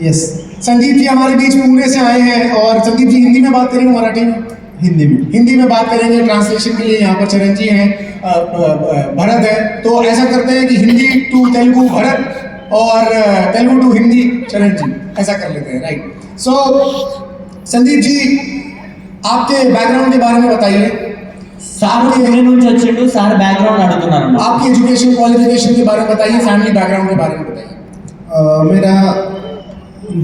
Yes. Sandeep ji हमारे बीच पुणे से आए हैं और संदीप जी हिंदी में बात करेंगे मराठी में? हिंदी में बात करेंगे। ट्रांसलेशन के लिए यहाँ पर चरण जी हैं, भरत है, तो ऐसा करते हैं कि हिंदी टू तेलुगु भरत और तेलुगु टू हिंदी चरण जी, ऐसा कर लेते हैं, राइट। सो संदीप जी आपके बैकग्राउंड के बारे में बताइए। సార్ పుणे నుంచి వచ్చిండు సార్ బ్యాక్గ్రౌండ్ అడుగుతున్నారు आपकी एजुकेशन क्वालिफिकेशन के बारे में बताइए, फैमिली बैकग्राउंड के बारे में बताइए। मेरा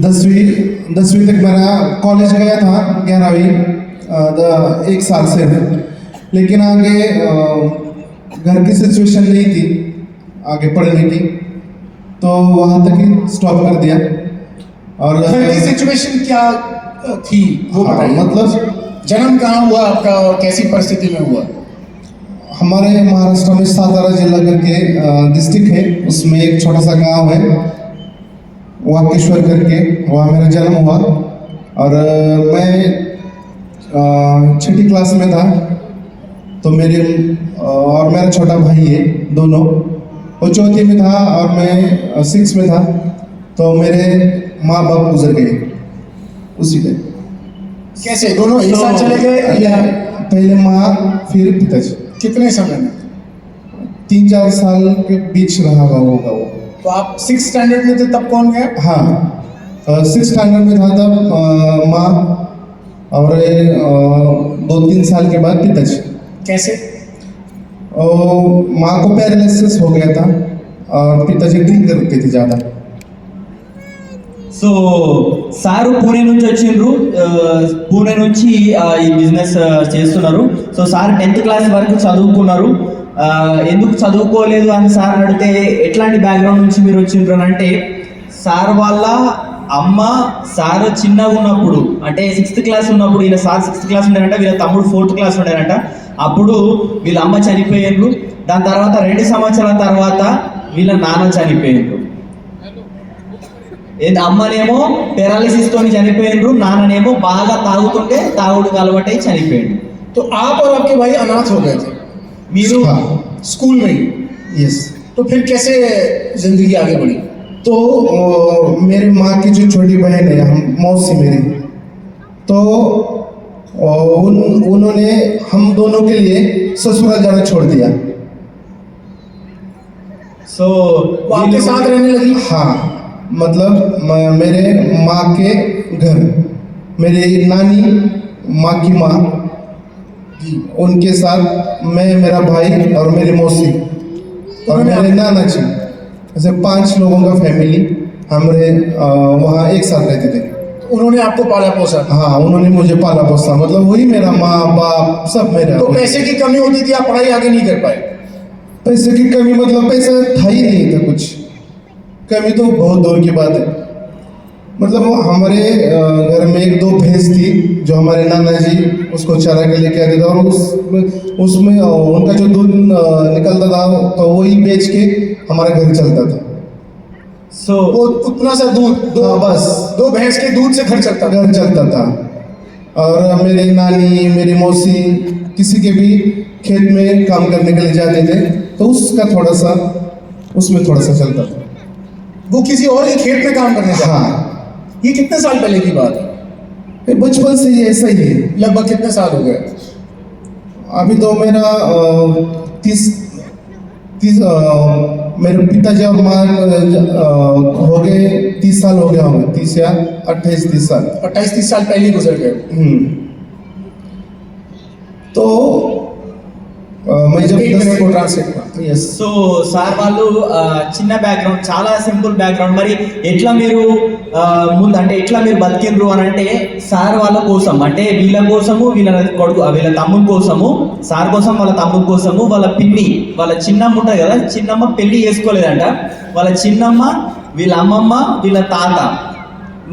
10वीं तक मेरा कॉलेज गया था, 11वीं 1 साल से, लेकिन आगे घर की सिचुएशन नहीं थी आगे पढ़ने की, तो वहाँ तक ही स्टॉप कर दिया। और घर की सिचुएशन क्या थी वो बताइए। मतलब जन्म कहाँ हुआ आपका और कैसी परिस्थिति में हुआ? हमारे महाराष्ट्र में सातारा जिला करके डिस्ट्रिक्ट है, उसमें एक छोटा सा गांव है वाकेश्वर करके, वहाँ मेरा जन्म हुआ। और मैं 6ठी क्लास में था, तो मेरे और मेरा छोटा भाई है, दोनों वो 4ठी में था और मैं 6 में था, तो मेरे माँ बाप गुजर गए उसी टाइम। कैसे दोनों एक साथ चले गए या पहले माँ फिर पिताजी? कितने समय में? 3-4 साल के बीच रहा होगा वो। तो आप 6th स्टैंडर्ड में थे तब कौन गया? हाँ 6th स्टैंडर्ड में था तब माँ, और 2-3 साल के बाद पिताजी। कैसे? माँ को पैरालिसिस हो गया था और पिताजी ड्रिंक करते थे ज़्यादा। సో సారు పూణే నుంచి వచ్చిండ్రు, పూణే నుంచి ఈ బిజినెస్ చేస్తున్నారు. సో సార్ 10th క్లాస్ వరకు చదువుకున్నారు. ఎందుకు చదువుకోలేదు అని సార్ అడిగితే ఎట్లాంటి బ్యాక్గ్రౌండ్ నుంచి మీరు వచ్చిండ్రు అని అంటే, సార్ వాళ్ళ అమ్మ సార్ చిన్నగా ఉన్నప్పుడు అంటే 6th క్లాస్ ఉన్నప్పుడు, ఈయన సార్ 6th క్లాస్ ఉండేనంట, వీళ్ళ తమ్ముడు 4th క్లాస్ ఉండేనంట. అప్పుడు వీళ్ళ అమ్మ చనిపోయిండ్రు. దాని తర్వాత 2 సంవత్సరాల తర్వాత వీళ్ళ నాన్న చనిపోయిండ్రు. అమ్మనేమో పెరాలిసిస్ తోని చనిపోయిండ్రు, నాన్ననేమో బాగా తాగుతుంటే తాగుడుకు అలవాటై చనిపోయిండు. तो आप और आपके भाई अनाथ हो गए थे మీరు स्कूल में ही? यस। तो फिर कैसे जिंदगी आगे बढ़ी? तो मेरी माँ की जो छोटी बहन है, हम मौसी मेरी, तो उन्होंने हम दोनों के लिए ससुराल जाना छोड़ दिया। సో वो आपके साथ रहने लगी? हाँ, मतलब मेरे माँ के घर, मेरी नानी माँ की माँ जी, उनके साथ मैं, मेरा भाई और मेरी मौसी और मेरे नाना जी, ऐसे 5 लोगों का फैमिली हमारे वहाँ एक साथ रहते थे। उन्होंने आपको पाला पोसा? हाँ, उन्होंने मुझे पाला पोसा, मतलब वही मेरा माँ बाप सब मेरा। तो पैसे की कमी होती थी, आप पढ़ाई आगे नहीं कर पाए? पैसे की कमी मतलब पैसा था ही नहीं था, कुछ कमी तो बहुत दूर की बात है। मतलब हमारे घर में 1-2 भैंस थी जो हमारे नाना जी उसको चारा के लेके आते थे, और उसमें उनका जो दूध निकलता था तो वही बेच के हमारा घर चलता था। సో वो उतना सा दूध, हाँ, बस 2 भैंस के दूध से घर चलता था? घर चलता था। और मेरी नानी मेरी मौसी किसी के भी खेत में काम करने के लिए जाते थे, तो उसका थोड़ा सा उसमें थोड़ा सा चलता था। वो किसी और के खेत में काम करने जाते? हाँ, ये कितने साल पहले की बात है? ये बचपन से ही ऐसा ही है। लगभग कितने साल हो गए? अभी तो मेरा 30 मेरे पिताजी और माँ हो गए 30 साल हो गया होंगे, 30 या 28-30 साल। 28-30 साल पहले ही गुजर गए। तो मैं जब एक मिनट को ट्रांसलेट कर। यस। సో సార్ వాళ్ళు చిన్న బ్యాక్గ్రౌండ్, చాలా సింపుల్ బ్యాక్గ్రౌండ్. మరి ఎట్లా మీరు ముందు అంటే ఎట్లా మీరు బతికిండ్రు అని అంటే, సార్ వాళ్ళ కోసం అంటే వీళ్ళ కోసము, వీళ్ళ కొడుకు వీళ్ళ తమ్ముని కోసము, సార్ కోసం వాళ్ళ తమ్ముని కోసము, వాళ్ళ పిన్ని వాళ్ళ చిన్నమ్మ ఉంటుంది కదా, చిన్నమ్మ పెళ్లి చేసుకోలేదంట. వాళ్ళ చిన్నమ్మ, వీళ్ళ అమ్మమ్మ, వీళ్ళ తాత,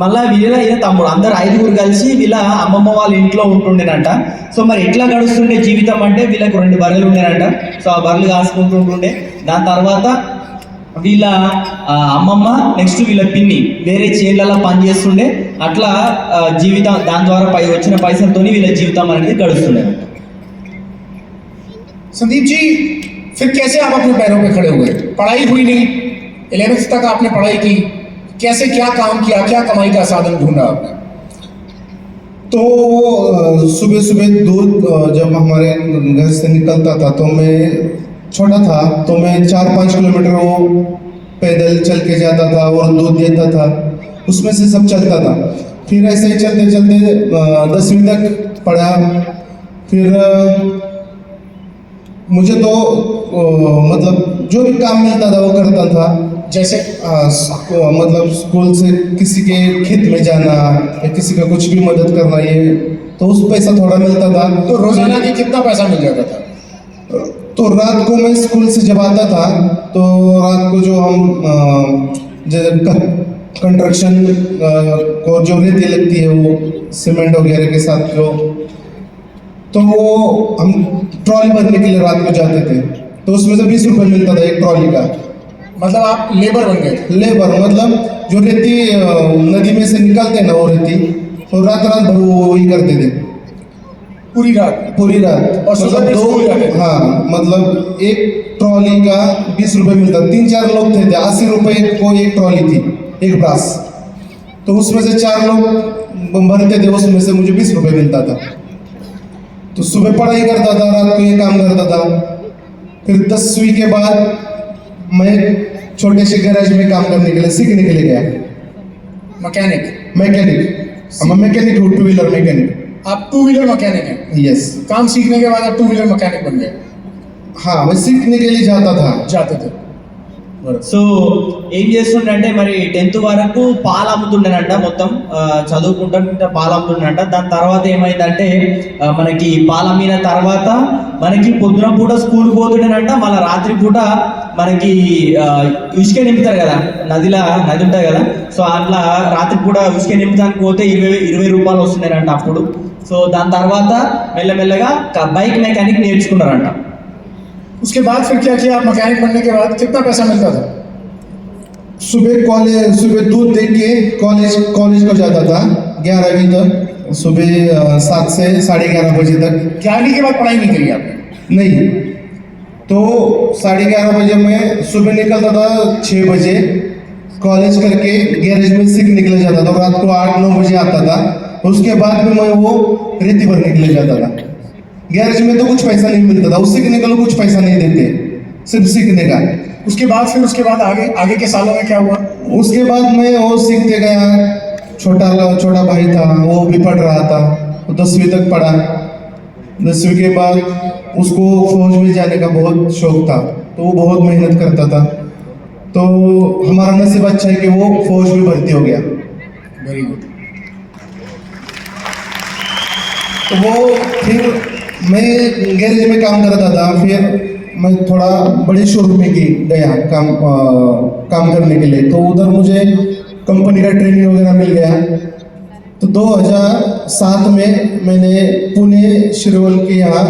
మళ్ళీ వీళ్ళ ఈయన తమ్ముడు, అందరు 5గురు కలిసి వీళ్ళ అమ్మమ్మ వాళ్ళ ఇంట్లో ఉంటుండేనంట. సో మరి ఎట్లా గడుస్తుండే జీవితం అంటే, వీళ్ళకు 2 బర్రెలు ఉండేనంట. సో ఆ బర్రెలు కాసుకుంటుంటుండే. దాని తర్వాత వీళ్ళ అమ్మమ్మ, నెక్స్ట్ వీళ్ళ పిన్ని వేరే చేళ్ళలో పని చేస్తుండే. అట్లా జీవితం, దాని ద్వారా వచ్చిన పైసలతో వీళ్ళ జీవితం అనేది గడుస్తుండే. संदीप जी फिर कैसे आप अपने पैरों पे खड़े हुए? पढ़ाई हुई नहीं, 11th तक आपने पढ़ाई की, कैसे क्या काम किया, क्या कमाई का साधन ढूंढा आपने? तो सुबह सुबह दूध जब हमारे घर से निकलता था तो मैं छोटा था तो मैं 4-5 किलोमीटर वो पैदल चल के जाता था और दूध देता था, उसमें से सब चलता था। फिर ऐसे ही चलते चलते 10वीं तक पढ़ा। फिर मुझे तो मतलब जो भी काम मिलता था वो करता था। जैसे मतलब स्कूल से किसी के खेत में जाना या किसी का कुछ भी मदद करना, ये तो उस पैसा थोड़ा मिलता था। तो रोजाना की कितना पैसा मिल जाता था? तो रात को मैं स्कूल से जब आता था तो रात को जो हम कंस्ट्रक्शन को जो रेती लगती है वो सीमेंट वगैरह के साथ जो, तो वो हम ट्रॉली भरने के लिए रात को जाते थे, तो उसमें से 20 रुपये मिलता था एक ट्रॉली का। मतलब आप लेबर बन गए? लेबर मतलब जो रेती नदी में से निकालते हैं ना वो रेती, तो रात रात भर वो वही करते थे, पूरी रात? पूरी रात। और सुबह फिर स्कूल जाते थे? हाँ, मतलब एक ट्रॉली का 20 रुपये मिलता। 3-4 लोग थे, 80 रुपये को एक ट्रॉली थी, एक ब्रास। तो उसमें से 4 लोग भरते थे, उसमें से मुझे 20 रुपये मिलता था। तो सुबह पढ़ाई करता था, रात को ये काम करता था। फिर 10वीं के बाद मैं छोटे से गैराज में काम करने के लिए सीखने के लिए गया। मैकेनिक? मैकेनिक हूँ, 2 व्हीलर मैकेनिक। आप 2 व्हीलर मैकेनिक हैं? यस। काम सीखने के बाद आप 2 व्हीलर मैकेनिक बन गए? हाँ, मैं सीखने के लिए जाता था। जाते थे? సో ఏం చేస్తుండంటే మరి 10th వరకు పాలు అమ్ముతుండేనంట, మొత్తం చదువుకుంటా పాలు అమ్ముతుండంట. దాని తర్వాత ఏమైందంటే మనకి పాలు అమ్మిన తర్వాత మనకి పొద్దున పూట స్కూల్కి పోతుండేనంట, మళ్ళీ రాత్రి పూట మనకి ఇసుక నింపుతారు కదా, నది ఉంటుంది కదా, సో అట్లా రాత్రి పూట ఇసుక నింపుతానికి పోతే 20 రూపాయలు వస్తుండేనంట అప్పుడు. సో దాని తర్వాత మెల్లమెల్లగా బైక్ మెకానిక్ నేర్చుకున్నారంట. उसके बाद फिर क्या किया? आप मैकेनिक बनने के बाद कितना पैसा मिलता था? सुबह दूध दे के कॉलेज को जाता था 11वीं तक, सुबह 7 से 11:30 बजे तक। 11वीं के बाद पढ़ाई नहीं करी आपने? नहीं, तो 11:30 बजे मैं सुबह निकलता था, 6 बजे कॉलेज करके गैरेज में सीखने के लिए जाता था। रात को 8-9 बजे आता था। उसके बाद में मैं वो रेती भरने के लिए जाता था। गैरेज में तो कुछ पैसा नहीं मिलता था, उस सीखने के लिए कुछ पैसा नहीं देते, सिर्फ सीखने का। उसके बाद आगे के सालों में क्या हुआ? उसके बाद मैं वो सीखते गया। छोटा भाई था, वो भी पढ़ रहा था, वो 10वीं तक पढ़ा। 10वीं के बाद उसको फौज में जाने का बहुत शौक था, तो वो बहुत मेहनत करता था। तो हमारा नसीब अच्छा है कि वो फौज में भर्ती हो गया। Very good. तो वो फिर मैं गैरेज में काम करता था, फिर मैं थोड़ा बड़े शोरूम में गया काम करने के लिए। तो उधर मुझे कंपनी का ट्रेनिंग वगैरह मिल गया। तो 2007 में मैंने पुणे शिरवल के यहाँ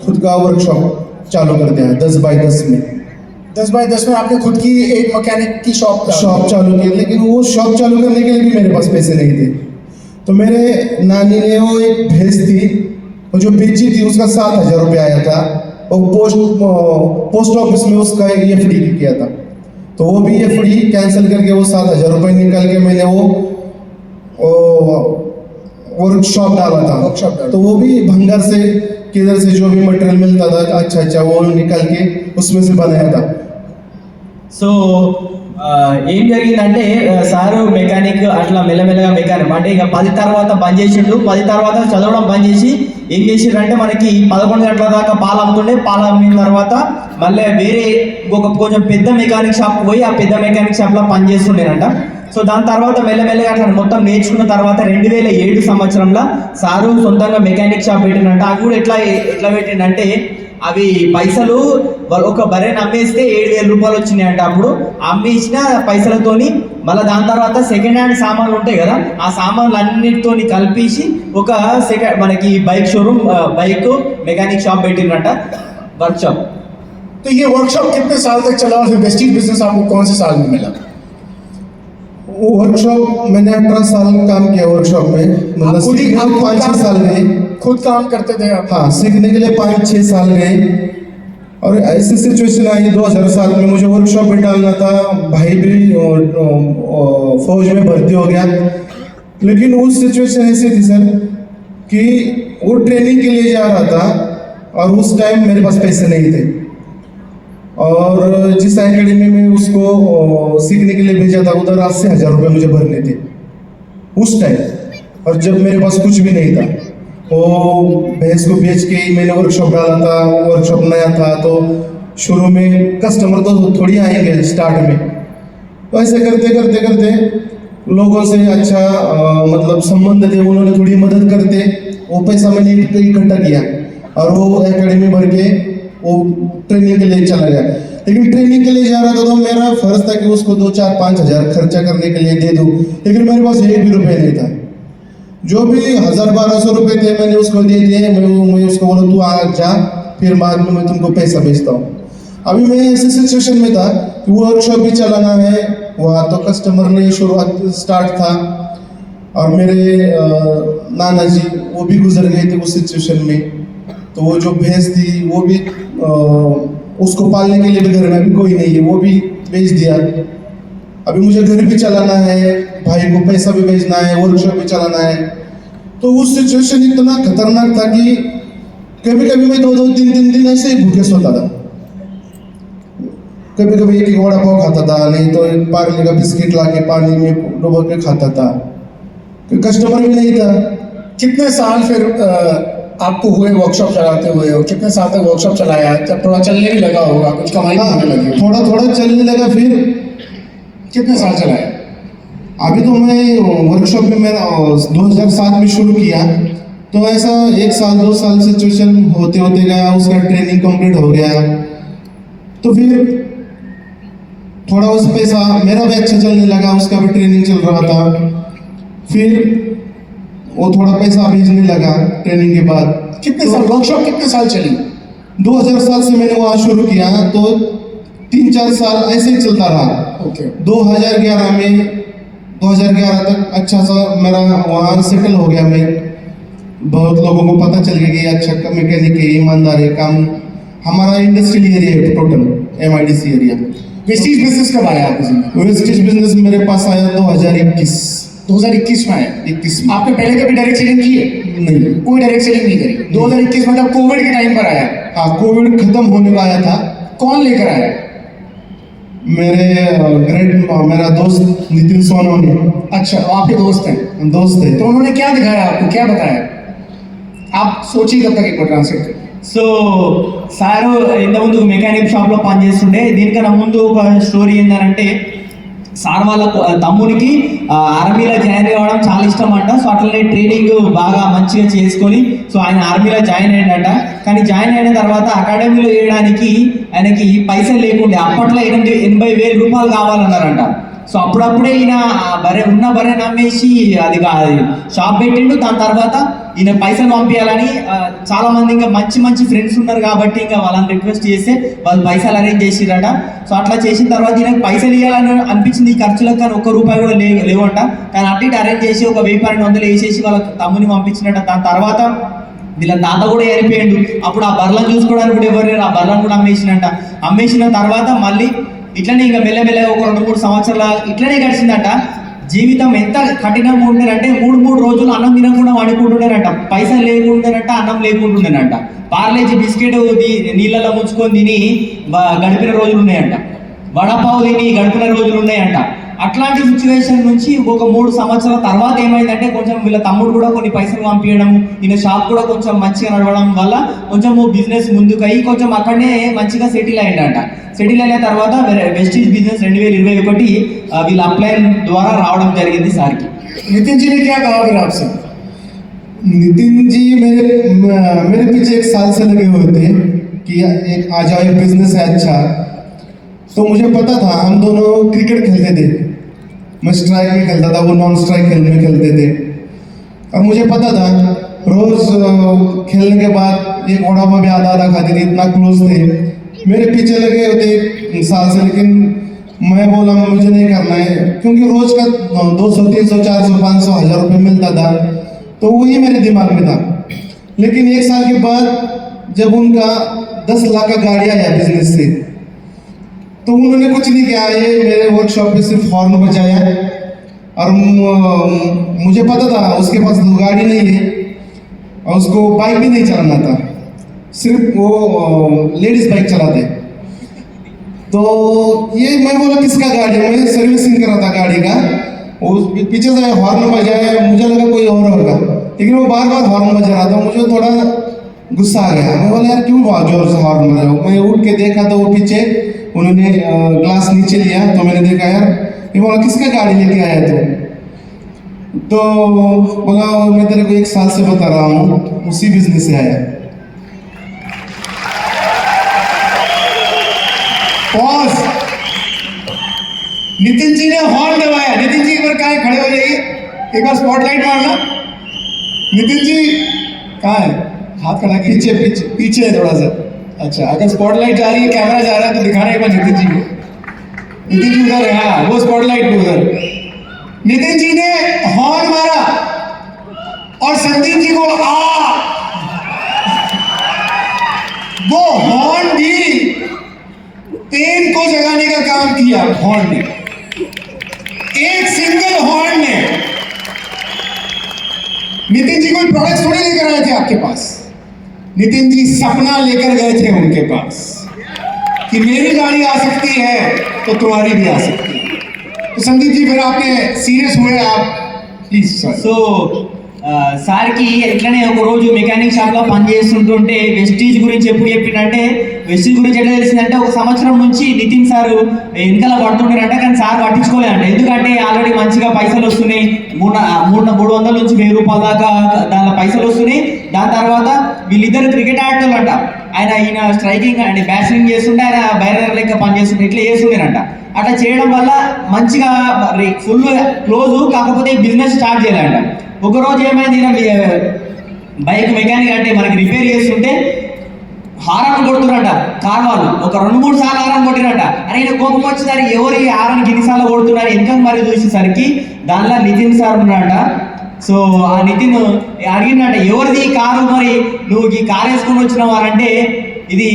खुद का वर्कशॉप चालू कर दिया 10x10 में। 10x10 में आपने खुद की एक मैकेनिक की शॉप चालू की, लेकिन वो शॉप चालू करने के लिए भी मेरे पास पैसे नहीं थे। तो मेरे नानी ने वो एक भैंस थी, वो जो बेची थी उसका 7,000 रुपये आया था, और पोस्ट ऑफिस में उसका FD किया था। तो वो भी FD कैंसिल करके वो 7,000 रुपये निकाल के मैंने वो वर्कशॉप डाला था। तो वो भी भंगार से किधर से जो भी मटेरियल मिलता था अच्छा वो निकाल के उसमें से बनाया था। సో ఏం జరిగిందంటే సారు మెకానిక్ అట్లా మెల్లమెల్లగా మెకానిక్ అంటే ఇక 10 తర్వాత బంద్ చేసిండు. 10 తర్వాత చదవడం బంద్ చేసి ఏం చేసిండ్రంటే మనకి 11 గంటల దాకా పాలు అమ్ముతుండే. పాలు అమ్మిన తర్వాత మళ్ళీ వేరే కొంచెం పెద్ద మెకానిక్ షాప్కి పోయి ఆ పెద్ద మెకానిక్ షాప్లో పని చేస్తుండేనంట. సో దాని తర్వాత మెల్లమెల్లగా అట్లా మొత్తం నేర్చుకున్న తర్వాత 2007 సంవత్సరంలో సారు సొంతంగా మెకానిక్ షాప్ పెట్టిండంట. అది కూడా ఎట్లా పెట్టిండంటే అవి పైసలు ఒక బర్రెని అమ్మేస్తే 7,000 రూపాయలు వచ్చినాయంట. అప్పుడు అమ్మేసిన పైసలతోని మళ్ళీ దాని తర్వాత సెకండ్ హ్యాండ్ సామాన్లు ఉంటాయి కదా, ఆ సామాన్లు అన్నిటితోని కలిపేసి ఒక మనకి bike showroom bike mechanic shop పెట్టిండ్రంట, వర్క్షాప్. तो ये वर्कशॉप कितने साल तक चला और फिर वेस्टीज बिजनेस आपको कौन से साल में मिला? वो वर्कशॉप मैंने 18 साल काम किया वर्कशॉप में। मतलब खुद ही 5-6 साल गए। खुद काम करते थे आप? हाँ, सीखने के लिए 5-6 साल गए। और ऐसी सिचुएशन आई 2007 में, मुझे वर्कशॉप में डालना था, भाई भी फौज में भर्ती हो गया। लेकिन उस सिचुएशन ऐसी थी सर कि वो ट्रेनिंग के लिए जा रहा था और उस टाइम मेरे पास पैसे नहीं थे, और जिस एकेडमी में उसको सीखने के लिए भेजा था उधर 80,000 रुपये मुझे भरने थे उस टाइम, और जब मेरे पास कुछ भी नहीं था। वो भैंस को बेच के ही मैंने वर्कशॉप डाला था, वर्कशॉप नया था तो शुरू में कस्टमर तो थोड़ी आएंगे स्टार्ट में, तो ऐसे करते करते करते लोगों से अच्छा मतलब संबंध थे, उन्होंने थोड़ी मदद करते, वो पैसा मैंने इकट्ठा किया और वो एकेडमी भर के वो ट्रेनिंग के लिए चला गया। लेकिन ट्रेनिंग के लिए जा रहा था तो मेरा फर्ज था कि उसको 2-4-5 हज़ार खर्चा करने के लिए दे दूँ, लेकिन मेरे पास एक भी रुपये नहीं था। जो भी 1,000-1,200 रुपये थे मैंने उसको दे दिए। मैं उसको बोला तू आ जा, फिर बाद में मैं तुमको पैसा भेजता हूँ। अभी मैं ऐसे सिचुएशन में था कि वो वर्कशॉप भी चलाना है, वहाँ तो कस्टमर नहीं शुरुआत स्टार्ट था, और मेरे नाना जी वो भी गुजर गए थे उस सिचुएशन में। तो वो जो भैंस थी वो भी उसको पालने के लिए भी घर में अभी कोई नहीं है, वो भी बेच दिया। अभी मुझे घर भी चलाना है, भाई को पैसा भी भेजना है, वर्कशॉप भी चलाना है। तो उस सिचुएशन इतना खतरनाक था कि कभी कभी मैं 2-2, 3-3 दिन ऐसे ही भूखे सोता था। कभी कभी एक वड़ा पाव खाता था, नहीं तो एक पार्ले का बिस्किट ला के पानी में डुबो के खाता था, कोई कस्टमर भी नहीं था। कितने साल फिर आपको हुए वर्कशॉप चलाते हुए, और कितने साल तक वर्कशॉप चलाया? जब थोड़ा चलने भी लगा होगा, कुछ कमाई भी होने लगी, थोड़ा थोड़ा चलने लगा। फिर कितने साल चलाया? अभी तो मैं वर्कशॉप में मेरा 2007 में शुरू किया, तो ऐसा 1 साल 2 साल सिचुएशन होते होते गया, उसका ट्रेनिंग कंप्लीट हो गया। तो फिर थोड़ा उस पैसा मेरा भी अच्छा चलने लगा, उसका भी ट्रेनिंग चल रहा था। फिर वो थोड़ा पैसा भेजने लगा ट्रेनिंग के बाद। कितने साल वर्कशॉप कितने साल चली? 2007 से मैंने वहाँ शुरू किया, तो 3-4 साल ऐसे ही चलता रहा। ओके। 2011 तक अच्छा सा मेरा वहाँ सेटल हो गया। मैं बहुत लोगों को पता चल गया कि अच्छा मैकेनिक है, ईमानदार है, काम हमारा इंडस्ट्रियल एरिया है total, MIDC area. Vestige business कब आया आपको जिंदगी? वेस्टीज बिजनेस मेरे पास आया 2021 में आया। 21 में। आपने पहले कभी डायरेक्ट सेलिंग की है? नहीं, कोई डायरेक्ट सेलिंग नहीं करी। 2021 मतलब कोविड के टाइम पर आया। हाँ कोविड खत्म होने का आया था। कौन लेकर आया? मेरा दोस्त नितिन सोनवणे। अच्छा, वो आपके दोस्त हैं? दोस्त है। तो उन्होंने क्या दिखाया आपको, क्या बताया? आप सोचिए तब तक एक बार ट्रांसलेट करें। సో సారు ఇంతకుముందు మెకానిక్ షాప్లో పనిచేస్తుండే. దీనికన్నా ముందు ఒక స్టోరీ ఏంటంటే సార్ వాళ్ళ తమ్మునికి ఆర్మీలో జాయిన్ అవ్వడం చాలా ఇష్టం అంట. సో అట్లనే ట్రైనింగ్ బాగా మంచిగా చేసుకొని సో ఆయన ఆర్మీలో జాయిన్ అయ్యాడంట. కానీ జాయిన్ అయిన తర్వాత అకాడమీలో చేయడానికి ఆయనకి పైసలు లేకుండే. అప్పట్లో 80,000 రూపాయలు కావాలన్నారంట. సో అప్పుడప్పుడే ఈయన బర్రె నమ్మేసి అది షాప్ పెట్టిండు. దాని తర్వాత ఈయన పైసలు పంపించాలని చాలా మంది ఇంకా మంచి ఫ్రెండ్స్ ఉన్నారు కాబట్టి ఇంకా వాళ్ళని రిక్వెస్ట్ చేస్తే వాళ్ళు పైసలు అరేంజ్ చేసిరట. సో అట్లా చేసిన తర్వాత ఈయనకి పైసలు ఇవ్వాలని అనిపించింది ఖర్చులకు, కానీ ₹1 కూడా లేవంట. కానీ అటు ఇటు అరేంజ్ చేసి ఒక 1000-1200 వేసేసి వాళ్ళ తమ్ముని పంపించినట్ట. దాని తర్వాత వీళ్ళ తాత కూడా చనిపోయిండు. అప్పుడు ఆ బర్రెలను చూసుకోవడానికి కూడా ఎవరు లేరు. ఆ బర్రెలను కూడా అమ్మేసిన తర్వాత మళ్ళీ ఇట్లనే ఇంకా మెల్లమెల్లగా ఒక 2-3 సంవత్సరాలు ఇట్లనే గడిచిందట. జీవితం ఎంత కఠినంగా ఉండేనంటే 3 రోజులు అన్నం తినకుండా వండుకుంటుండేనంట. పైసలు లేకుండానంట, అన్నం లేకుంటుండేనంట. పార్లేజీ బిస్కెట్ నీళ్ళలో ముంచుకొని తిని గడిపిన రోజులు ఉన్నాయంట. వడపావు తిని గడిపిన రోజులు ఉన్నాయంట. అట్లాంటి సిచ్యువేషన్ నుంచి ఒక 3 సంవత్సరాల తర్వాత ఏమైందంటే కొంచెం వీళ్ళ తమ్ముడు కూడా కొన్ని పైసలు పంపించడం, ఈయన షాప్ కూడా కొంచెం మంచిగా నడవడం వల్ల కొంచెం బిజినెస్ ముందుకు అయ్యి కొంచెం అక్కడనే మంచిగా సెటిల్ అయ్యిందంట. సెటిల్ అయిన తర్వాత వెస్టీజ్ బిజినెస్ 2021 వీళ్ళ అప్లైన్ ద్వారా రావడం జరిగింది సార్కి. नितिन जी ने क्या कहा फिर आपसे? नितिन जी मेरे पीछे 1 साल से लगे हुए थे कि आ जाओ, एक बिजनेस है अच्छा। तो मुझे पता था, हम दोनों क्रिकेट खेलते थे। मैं स्ट्राइक में खेलता था, वो नॉन स्ट्राइक में खेलते थे। अब मुझे पता था रोज खेलने के बाद एक वड़ा पाव भी आधा खाते थे, इतना क्लोज थे। मेरे पीछे लगे होते 1 साल से, लेकिन मैं बोला मुझे नहीं करना है, क्योंकि रोज का 200, 300, 400, 500, 1000 रुपये मिलता था, तो वही मेरे दिमाग में था। लेकिन 1 साल के बाद जब उनका 10 लाख का गाड़ी आया बिजनेस से, तो उन्होंने कुछ नहीं किया, ये मेरे वर्कशॉप पे सिर्फ हॉर्न बजाया और मुझे पता था उसके पास दो गाड़ी नहीं है और उसको बाइक भी नहीं चलाना था, सिर्फ वो लेडीज बाइक चलाते। तो ये मैं बोला किसका गाड़ी है, मैं सर्विसिंग कर रहा था गाड़ी का, वो पीछे से हॉर्न बजाया, मुझे लगा कोई और होगा, लेकिन वो बार बार हॉर्न बजा रहा था, मुझे थोड़ा गुस्सा आ गया। मैं बोला यार क्यों जोर से हॉर्न बजाओ। मैं उठ के देखा तो वो पीछे उन्होंने ग्लास नीचे लिया, तो मैंने देखा यार, ये बोला किसका गाड़ी लेके आया तो बोला मैं तेरे को 1 साल से बता रहा हूँ, उसी बिजनेस से आया। पॉज। नितिन जी ने हॉर्न दबाया। नितिन जी एक बार कहाँ है, खड़े हो जाइए, एक बार स्पॉटलाइट मारना। नितिन जी कहाँ है, हाथ खड़ा कीजिए। पीछे पीछे है थोड़ा सा। अच्छा, अगर स्पॉटलाइट जा रही है, कैमरा जा रहा है तो दिखाना एक बार नितिन जी को। नितिन जी उधर है, हाँ वो स्पॉटलाइट पे उधर। नितिन जी ने हॉर्न मारा और संदीप जी को वो हॉर्न भी पेन को जगाने का काम किया। हॉर्न ने, एक सिंगल हॉर्न ने। नितिन जी कोई प्रोडक्ट थोड़ी लेकर आए थे आपके पास, नितिन जी सपना लेकर गए थे उनके पास कि मेरी गाड़ी आ सकती है तो तुम्हारी भी आ सकती है। तो संदीप जी फिर आपने सीरियस हुए, आप प्लीज सर। సో సార్కి ఇట్లనే ఒక రోజు మెకానిక్ షాప్లో పనిచేస్తుంటుంటే వెస్టీజ్ గురించి ఎప్పుడు చెప్పిండంటే, వెస్టీజ్ గురించి ఎట్లా తెలిసిందంటే ఒక సంవత్సరం నుంచి నితిన్ సార్ వెనకాల పడుతుంటారంట, కానీ సార్ పట్టించుకోలేదంట. ఎందుకంటే ఆల్రెడీ మంచిగా పైసలు వస్తున్నాయి, 300 నుంచి 1000 రూపాయల దాకా దానిలో పైసలు వస్తున్నాయి. దాని తర్వాత వీళ్ళిద్దరు క్రికెట్ ఆడటోళ్ళు అంట. ఈయన స్ట్రైకింగ్ అండ్ బ్యాట్స్మింగ్ చేస్తుంటే, ఆయన బైరర్ లెక్క పనిచేస్తుంటే ఇట్లా చేస్తుండేనంట. అట్లా చేయడం వల్ల మంచిగా ఫుల్ క్లోజ్, కాకపోతే బిజినెస్ స్టార్ట్ చేయాలంట. ఒకరోజు ఏమైంది, బైక్ మెకానిక్ అంటే మనకి రిపేర్ చేస్తుంటే హారన్ కొడుతున్నట కార్ వాళ్ళు. ఒక 2-3 సార్లు హారన్ కొట్టినట. అని ఆయన కోపం వచ్చేసరి ఎవరు ఈ హారన్ ఎన్నిసార్లు కొడుతున్నారు వెనక మరి చూసేసరికి దానిలో నితిన్ సార్ ఉన్నాడట. సో ఆ నితిన్ అడిగినట్ట, ఎవరిది ఈ కారు, మరి నువ్వు ఈ కారు వేసుకొని వచ్చినావు అంటే ఇది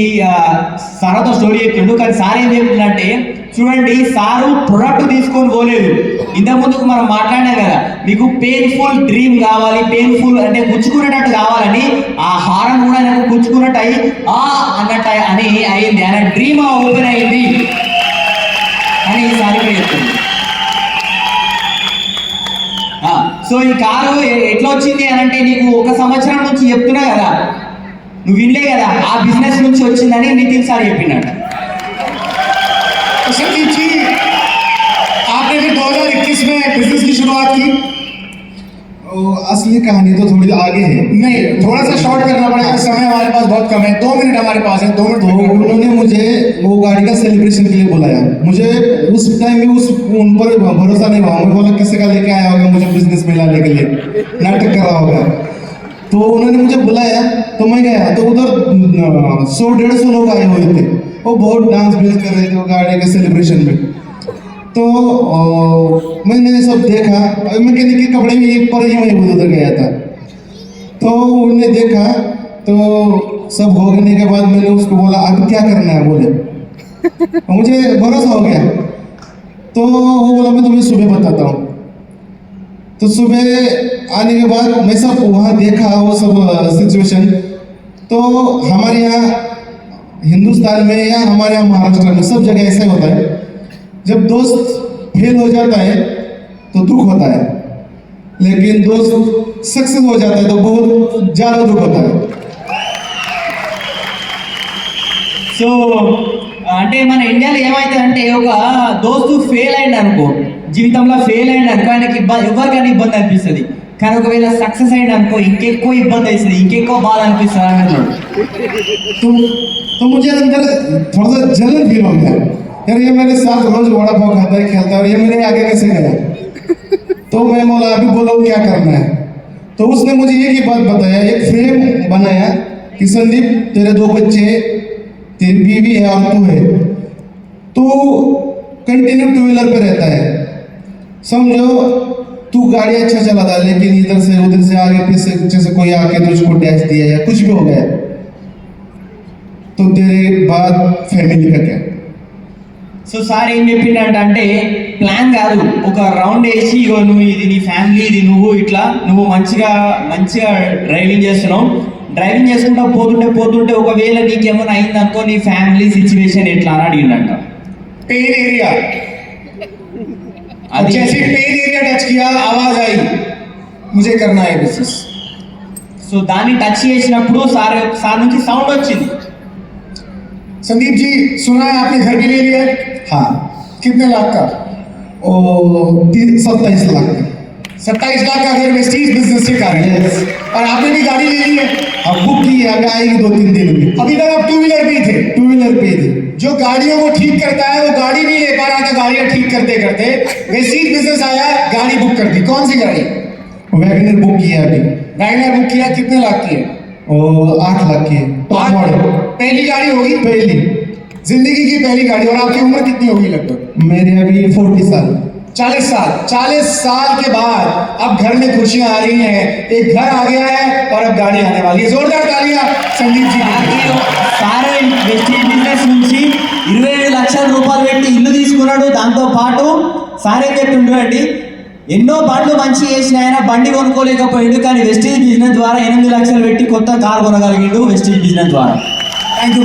సార్తో స్టోరీ చెప్తుండు. కానీ సార్ ఏం చెప్తుందంటే, చూడండి సారు ప్రొడక్ట్ తీసుకొని పోలేదు. ఇంతకు ముందుకు మనం మాట్లాడినాం కదా, మీకు పెయిన్ఫుల్ డ్రీమ్ కావాలి, పెయిన్ఫుల్ అంటే గుచ్చుకునేటట్టు కావాలని ఆ హారన్ కూడా నాకు గుచ్చుకున్నట్టు అయ్యి అన్నట్టు అని అయింది, ఆయన డ్రీమ్ ఓపెన్ అయింది అని సార్ చెప్తుంది. సో ఈ కారు ఎట్లా వచ్చింది అని అంటే, నీకు 1 సంవత్సరం నుంచి చెప్తున్నా కదా, నువ్వు వినలే కదా, ఆ బిజినెస్ నుంచి వచ్చిందని నితిన్ సార్ చెప్పినాడు. संदीप जी, आपने फिर 2021 में बिजनेस की शुरुआत की। असली कहानी तो थोड़ी आगे है। नहीं, थोड़ा सा शॉर्ट करना पड़ेगा, समय हमारे पास बहुत कम है। 2 मिनट हमारे पास है, 2 मिनट। उन्होंने मुझे वो गाड़ी का सेलिब्रेशन के लिए बुलाया। मुझे उस टाइम में उन पर भरोसा नहीं हुआ। मैं बोला किसी का लेके आया होगा मुझे बिजनेस में लाने के लिए, नाटक कर रहा होगा। तो उन्होंने मुझे बुलाया तो मैं गया, तो उधर 100-150 लोग आए हुए थे। वो बहुत डांस बेस कर रहे थे गाड़ी के सेलिब्रेशन में। तो मैंने सब देखा, मैकेनिक के कपड़े में पर ही मैं उधर गया था। तो उन्होंने देखा, तो सब होने के बाद मैंने उसको बोला अब क्या करना है, बोले मुझे भरोसा हो गया। तो वो बोला मैं तुम्हें सुबह बताता हूँ। तो सुबह आने के बाद मैं सब वहाँ देखा वो सब सिचुएशन। तो हमारे यहाँ हिंदुस्तान में या हमारे यहाँ महाराष्ट्र में सब जगह ऐसा होता है, जब दोस्त फेल हो जाता है तो दुख होता है, लेकिन दोस्त सक्सेस हो जाता है तो बहुत ज़्यादा दुख होता है। సో అంటే మన ఇండియాలో ఏమైతుందంటే, ఒక దోస్తు ఫెయిల్ అయింది అనుకో, జీవితంలో ఫెయిల్ అయింది అనుకో, ఆయనకి ఎవరికైనా ఇబ్బంది అనిపిస్తుంది. కానీ ఒకవేళ సక్సెస్ అయింది అనుకో, ఇంకెక్కువ ఇబ్బంది అవుతుంది, ఇంకెక్కువ బాధ అనిపిస్తుంది అంటున్నాడు. तो मुझे अंदर थोड़ा सा जलन फील हो गया, यार ये मेरे साथ रोज वड़ा पाव खाता है, खेलता है, और ये मेरे आगे कैसे गया। तो मैं बोला अभी बोलो क्या करना है। तो उसने मुझे एक ही बात बताया, एक फ्रेम बनाया कि संदीप तेरे 2 बच्चे, तेरी बीवी है और तू है, तू कंटिन्यू 2 व्हीलर पे रहता है, समझो तू गाड़ी अच्छा चलाता है, लेकिन इधर से उधर से आगे पीछे से कोई आके तुझको डैश दिया या कुछ भी हो गया तो तेरे बाद फैमिली का क्या? సో సార్ ఏం చెప్పిండంటే ప్లాన్ కాదు, ఒక రౌండ్ వేసి ఇగో నువ్వు ఇది నీ ఫ్యామిలీ, ఇది నువ్వు మంచిగా డ్రైవింగ్ చేస్తున్నావు, డ్రైవింగ్ చేసుకుంటా పోతుంటే ఒకవేళ నీకేమైనా అయిందనుకో నీ ఫ్యామిలీ సిచ్యువేషన్ ఎట్లా అని అడిగిండంట. पेन एरिया, अब అది जैसे पेन एरिया टच किया आवाज आई मुझे करना है बिजनेस। సో దాన్ని టచ్ చేసినప్పుడు సార్ నుంచి సౌండ్ వచ్చింది. संदीप जी सुना है आपने घर भी ले लिया है? हाँ, कितने लाख का? ओ 27 लाख का। 27 लाख का घर वेस्टीज बिजनेस से कर रहे हैं। Yes. और आपने भी गाड़ी ले ली है? अब बुक की है, अभी आएगी 2-3 दिन में। अभी तक आप टू व्हीलर पे ही थे। टू व्हीलर पे थे। जो गाड़ियों को ठीक करता है वो गाड़ी नहीं ले पा रहा था, गाड़ियां ठीक करते करते वेस्टीज बिजनेस आया, गाड़ी बुक कर दी। कौन सी गाड़ी? वैगनर बुक किया अभी, वैगनर बुक किया, कितने लाख की है? और 8 लाख की है, टॉप मॉडल। पहली गाड़ी होगी, पहली जिंदगी की पहली गाड़ी। और आपकी उम्र कितनी होगी लगभग? मेरे अभी 40 साल। 40 साल। 40 साल के बाद अब घर में खुशियां आ रही हैं, एक घर आ गया है और अब गाड़ी आने वाली है। जोरदार तालियां संदीप जी के लिए। సార్ వెస్టీజ్ బిజినెస్ నుంచి 25 లక్షల రూపాయలు పెట్టి ఇల్లు తీసుకున్నాడు. దాంతో పాటు సార్ ఏం చెప్తుంటాడండి, ఎన్నో బండ్లు మంచి చేసిన ఆయన బండి కొనుక్కోలేకపోయిండు, కానీ వెస్టీజ్ బిజినెస్ ద్వారా 8 లక్షలు పెట్టి కొత్త కార్ కొనగలిగిండు వెస్టీజ్ బిజినెస్ ద్వారా. Thank you.